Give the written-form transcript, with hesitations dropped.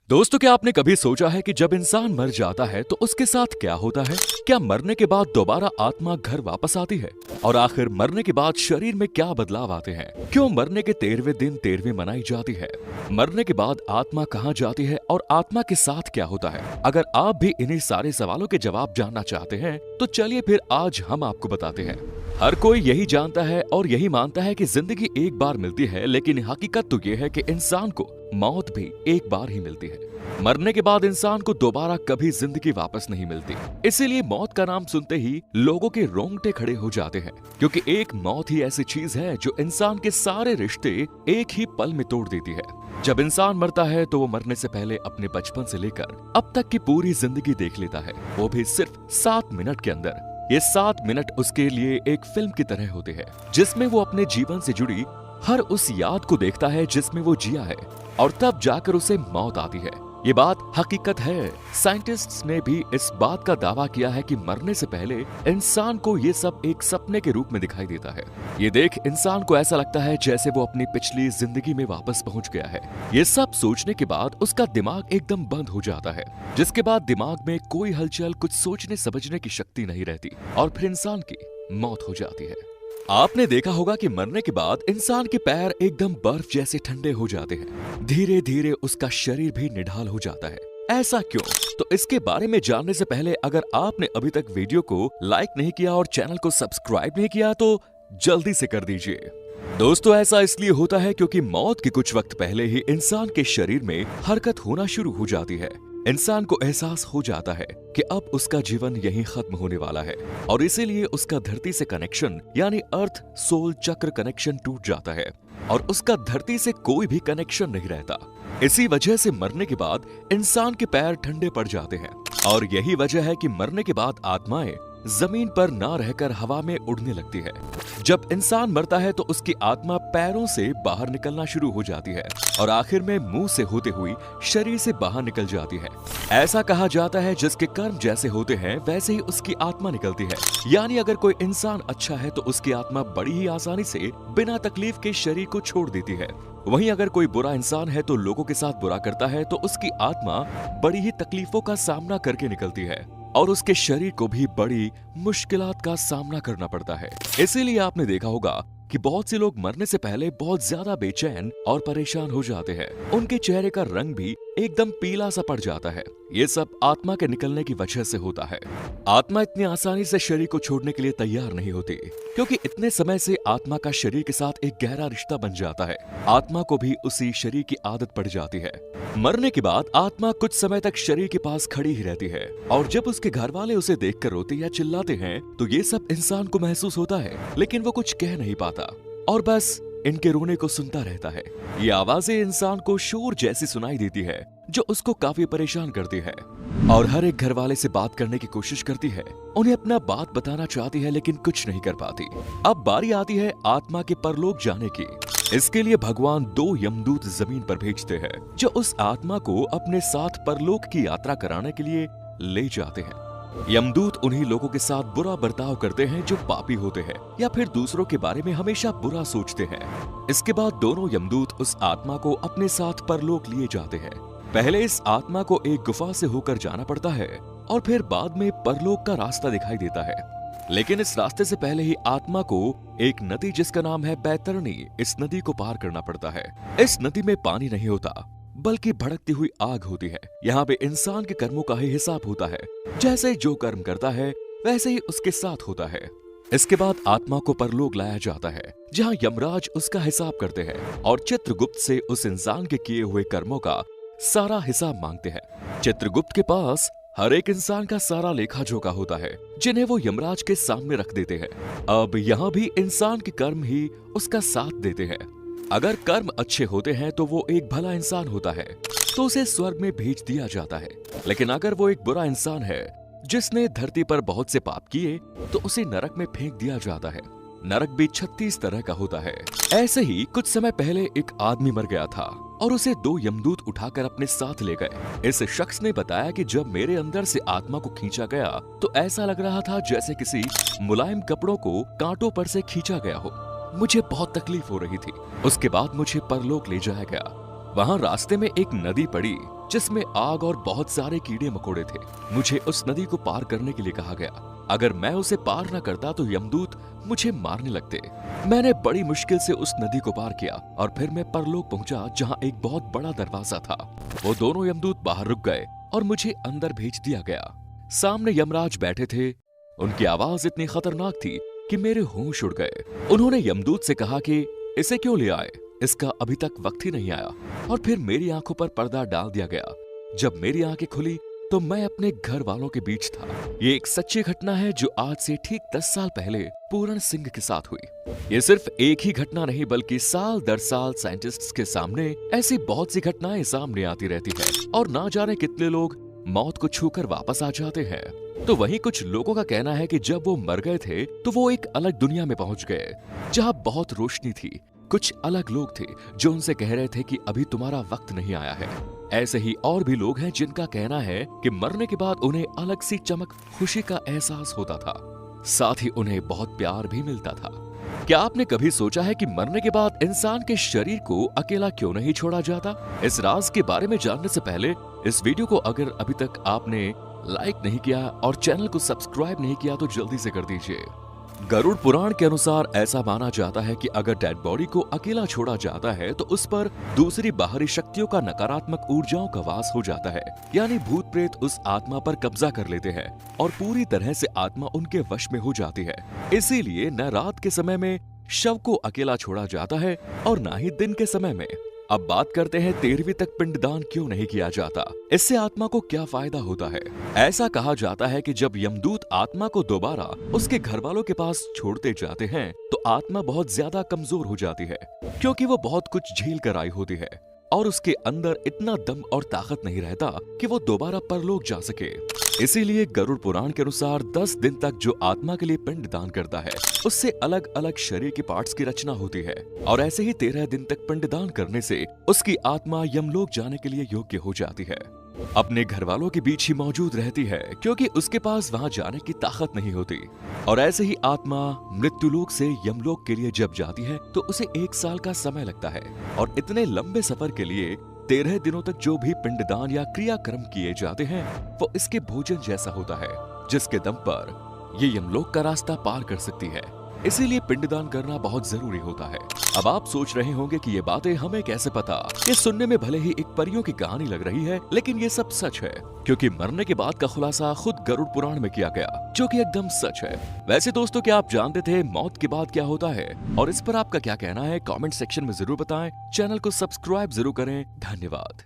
दोस्तों, क्या आपने कभी सोचा है कि जब इंसान मर जाता है तो उसके साथ क्या होता है? क्या मरने के बाद दोबारा आत्मा घर वापस आती है? और आखिर मरने के बाद शरीर में क्या बदलाव आते हैं? क्यों मरने के 13वें दिन 13वीं मनाई जाती है? मरने के बाद आत्मा कहाँ जाती है और आत्मा के साथ क्या होता है? अगर आप भी इन्हीं सारे सवालों के जवाब जानना चाहते हैं तो चलिए फिर आज हम आपको बताते हैं। हर कोई यही जानता है और यही मानता है कि जिंदगी एक बार मिलती है, लेकिन हकीकत तो ये है कि इंसान को मौत भी एक बार ही मिलती है। मरने के बाद इंसान को दोबारा कभी जिंदगी वापस नहीं मिलती। इसीलिए मौत का नाम सुनते ही लोगों के रोंगटे खड़े हो जाते हैं, क्योंकि एक मौत ही ऐसी चीज है जो इंसान के सारे रिश्ते एक ही पल में तोड़ देती है। जब इंसान मरता है तो वो मरने से पहले अपने बचपन से लेकर अब तक की पूरी जिंदगी देख लेता है, वो भी सिर्फ 7 मिनट के अंदर। ये 7 मिनट उसके लिए एक फिल्म की तरह होते हैं, जिसमें वो अपने जीवन से जुड़ी हर उस याद को देखता है जिसमें वो जिया है, और तब जाकर उसे मौत आती है। ये बात हकीकत है। साइंटिस्ट्स ने भी इस बात का दावा किया है कि मरने से पहले इंसान को ये सब एक सपने के रूप में दिखाई देता है। ये देख इंसान को ऐसा लगता है जैसे वो अपनी पिछली जिंदगी में वापस पहुंच गया है। ये सब सोचने के बाद उसका दिमाग एकदम बंद हो जाता है, जिसके बाद दिमाग में कोई हलचल, कुछ सोचने समझने की शक्ति नहीं रहती, और फिर इंसान की मौत हो जाती है। आपने देखा होगा कि मरने के बाद इंसान के पैर एकदम बर्फ जैसे ठंडे हो जाते हैं। धीरे धीरे उसका शरीर भी निढाल हो जाता है। ऐसा क्यों? तो इसके बारे में जानने से पहले अगर आपने अभी तक वीडियो को लाइक नहीं किया और चैनल को सब्सक्राइब नहीं किया तो जल्दी से कर दीजिए। दोस्तों, ऐसा इसलिए होता है क्योंकि मौत के कुछ वक्त पहले ही इंसान के शरीर में हरकत होना शुरू हो जाती है। इंसान को एहसास हो जाता है कि अब उसका जीवन यहीं खत्म होने वाला है, और इसीलिए उसका धरती से कनेक्शन यानी अर्थ सोल चक्र कनेक्शन टूट जाता है, और उसका धरती से कोई भी कनेक्शन नहीं रहता। इसी वजह से मरने के बाद इंसान के पैर ठंडे पड़ जाते हैं, और यही वजह है कि मरने के बाद आत्माएं जमीन पर ना रहकर हवा में उड़ने लगती है। जब इंसान मरता है तो उसकी आत्मा पैरों से बाहर निकलना शुरू हो जाती है, और आखिर में मुंह से होते हुई शरीर से बाहर निकल जाती है। ऐसा कहा जाता है जिसके कर्म जैसे होते हैं वैसे ही उसकी आत्मा निकलती है। यानी अगर कोई इंसान अच्छा है तो उसकी आत्मा बड़ी ही आसानी से बिना तकलीफ के शरीर को छोड़ देती है। वहीं अगर कोई बुरा इंसान है तो लोगों के साथ बुरा करता है तो उसकी आत्मा बड़ी ही तकलीफों का सामना करके निकलती है, और उसके शरीर को भी बड़ी मुश्किलात का सामना करना पड़ता है। इसीलिए आपने देखा होगा कि बहुत से लोग मरने से पहले बहुत ज्यादा बेचैन और परेशान हो जाते हैं। उनके चेहरे का रंग भी एकदम पीला सा पड़ जाता है। ये सब आत्मा के निकलने की वजह से होता है। आत्मा इतनी आसानी से शरीर को छोड़ने के लिए तैयार नहीं होती, क्योंकि इतने समय से आत्मा का शरीर के साथ एक गहरा रिश्ता बन जाता है। आत्मा को भी उसी शरीर की आदत पड़ जाती है। मरने के बाद आत्मा कुछ समय तक शरीर के पास खड़ी ही रहती है, और जब उसके घर वाले उसे देखकर रोते या चिल्लाते हैं तो ये सब इंसान को महसूस होता है, लेकिन वो कुछ कह नहीं पाता और बस इनके रोने को सुनता रहता है। ये आवाजें इंसान को शोर जैसी सुनाई देती है, जो उसको काफी परेशान करती है, और हर एक घर वाले से बात करने की कोशिश करती है। उन्हें अपना बात बताना चाहती है, लेकिन कुछ नहीं कर पाती। अब बारी आती है आत्मा के परलोक जाने की। इसके लिए भगवान 2 यमदूत जमीन पर भेजते हैं, जो उस आत्मा को अपने साथ परलोक की यात्रा कराने के लिए ले जाते हैं। यमदूत उन्हीं लोगों के साथ बुरा बर्ताव करते हैं जो पापी होते हैं या फिर दूसरों के बारे में हमेशा बुरा सोचते हैं। इसके बाद दोनों यमदूत उस आत्मा को अपने साथ परलोक लिए जाते हैं। पहले इस आत्मा को एक गुफा से होकर जाना पड़ता है, और फिर बाद में परलोक का रास्ता दिखाई देता है। लेकिन इस रास्ते से पहले ही आत्मा को एक नदी जिसका नाम है बैतरणी, इस नदी को पार करना पड़ता है। इस नदी में पानी नहीं होता, बल्कि भड़कती हुई आग होती है। यहाँ पे इंसान के कर्मों का ही हिसाब होता है। जैसे जो कर्म करता है वैसे ही उसके साथ होता है। इसके बाद आत्मा को परलोक लाया जाता है, जहाँ यमराज उसका हिसाब करते हैं और चित्रगुप्त से उस इंसान के किए हुए कर्मों का सारा हिसाब मांगते हैं। चित्रगुप्त के पास हर एक इंसान का सारा लेखा जोखा होता है, जिन्हें वो यमराज के सामने रख देते हैं। अब यहाँ भी इंसान के कर्म ही उसका साथ देते हैं। अगर कर्म अच्छे होते हैं तो वो एक भला इंसान होता है, तो उसे स्वर्ग में भेज दिया जाता है। लेकिन अगर वो एक बुरा इंसान है जिसने धरती पर बहुत से पाप किए, तो उसे नरक में फेंक दिया जाता है। नरक भी 36 तरह का होता है। ऐसे ही कुछ समय पहले एक आदमी मर गया था, और उसे 2 यमदूत उठाकर अपने साथ ले गए। इस शख्स ने बताया कि जब मेरे अंदर से आत्मा को खींचा गया तो ऐसा लग रहा था जैसे किसी मुलायम कपड़ों को कांटों पर से खींचा गया हो। मुझे बहुत तकलीफ हो रही थी। उसके बाद मुझे परलोक ले जाया गया। वहाँ रास्ते में एक नदी पड़ी, जिसमें आग और बहुत सारे कीड़े मकोड़े थे। मुझे उस नदी को पार करने के लिए कहा गया। अगर मैं उसे पार न करता तो यमदूत मुझे मारने लगते। मैंने बड़ी मुश्किल से उस नदी को पार किया और फिर मैं परलोक पहुंचा, जहां एक बहुत बड़ा दरवाजा था। वो दोनों यमदूत बाहर रुक गए और मुझे अंदर भेज दिया गया। सामने यमराज बैठे थे। उनकी आवाज इतनी खतरनाक थी कि मेरे होश उड़ गए। उन्होंने यमदूत से कहा कि इसे क्यों ले आए, इसका अभी तक वक्त ही नहीं आया। और फिर मेरी आंखों पर पर्दा डाल दिया गया। जब मेरी आंखें खुली तो मैं अपने घर वालों के बीच था। ये एक सच्ची घटना है जो आज से ठीक 10 साल पहले पूरण सिंह के साथ हुई। ये सिर्फ एक ही घटना नहीं, बल्कि साल दर साल साइंटिस्ट्स के सामने ऐसी बहुत सी घटनाएं सामने आती रहती है और ना जाने कितने लोग मौत को छूकर वापस आ जाते हैं। तो वहीं कुछ लोगों का कहना है कि जब वो मर गए थे तो वो एक अलग दुनिया में पहुंच गए, जहां बहुत रोशनी थी। कुछ अलग लोग थे जो उनसे कह रहे थे कि अभी तुम्हारा वक्त नहीं आया है। ऐसे ही और भी लोग हैं जिनका कहना है कि मरने के बाद उन्हें अलग सी चमक, खुशी का एहसास होता था। साथ ही उन्हें बहुत प्यार भी मिलता था। क्या आपने कभी सोचा है कि मरने के बाद इंसान के शरीर को अकेला क्यों नहीं छोड़ा जाता? इस राज के बारे में जानने से पहले इस वीडियो को अगर अभी तक आपने लाइक नहीं किया और चैनल को सब्सक्राइब नहीं किया तो जल्दी से कर दीजिए। गरुड़ पुराण के अनुसार ऐसा माना जाता है कि अगर डेड बॉडी को अकेला छोड़ा जाता है तो उस पर दूसरी बाहरी शक्तियों का नकारात्मक ऊर्जाओं का वास हो जाता है, यानी भूत प्रेत उस आत्मा पर कब्जा कर लेते हैं और पूरी तरह से आत्मा उनके वश में हो जाती है। इसीलिए न रात के समय में शव को अकेला छोड़ा जाता है और न ही दिन के समय में। अब बात करते हैं 13वीं तक पिंडदान क्यों नहीं किया जाता, इससे आत्मा को क्या फायदा होता है। ऐसा कहा जाता है कि जब यमदूत आत्मा को दोबारा उसके घर वालों के पास छोड़ते जाते हैं तो आत्मा बहुत ज्यादा कमजोर हो जाती है, क्योंकि वो बहुत कुछ झेल कर आई होती है और उसके अंदर इतना दम और ताकत नहीं रहता कि वो दोबारा परलोक जा सके। इसीलिए गरुड़ पुराण के अनुसार 10 दिन तक जो आत्मा के लिए पिंड दान करता है उससे अलग अलग शरीर के पार्ट्स की रचना होती है और ऐसे ही 13 दिन तक पिंड दान करने से उसकी आत्मा यमलोक जाने के लिए योग्य हो जाती है। अपने घर वालों के बीच ही मौजूद रहती है, क्योंकि उसके पास वहां जाने की ताकत नहीं होती। और ऐसे ही आत्मा मृत्युलोक से यमलोक के लिए जब जाती है तो उसे 1 साल का समय लगता है और इतने लंबे सफर के लिए 13 दिनों तक जो भी पिंडदान या क्रियाक्रम किए जाते हैं वो इसके भोजन जैसा होता है, जिसके दम पर ये यमलोक का रास्ता पार कर सकती है। इसीलिए पिंडदान करना बहुत जरूरी होता है। अब आप सोच रहे होंगे कि ये बातें हमें कैसे पता? ये सुनने में भले ही एक परियों की कहानी लग रही है, लेकिन ये सब सच है, क्योंकि मरने के बाद का खुलासा खुद गरुड़ पुराण में किया गया, जो कि एकदम सच है। वैसे दोस्तों, क्या आप जानते थे मौत के बाद क्या होता है? और इस पर आपका क्या कहना है? कमेंट सेक्शन में जरूर बताएं। चैनल को सब्सक्राइब जरूर करें। धन्यवाद।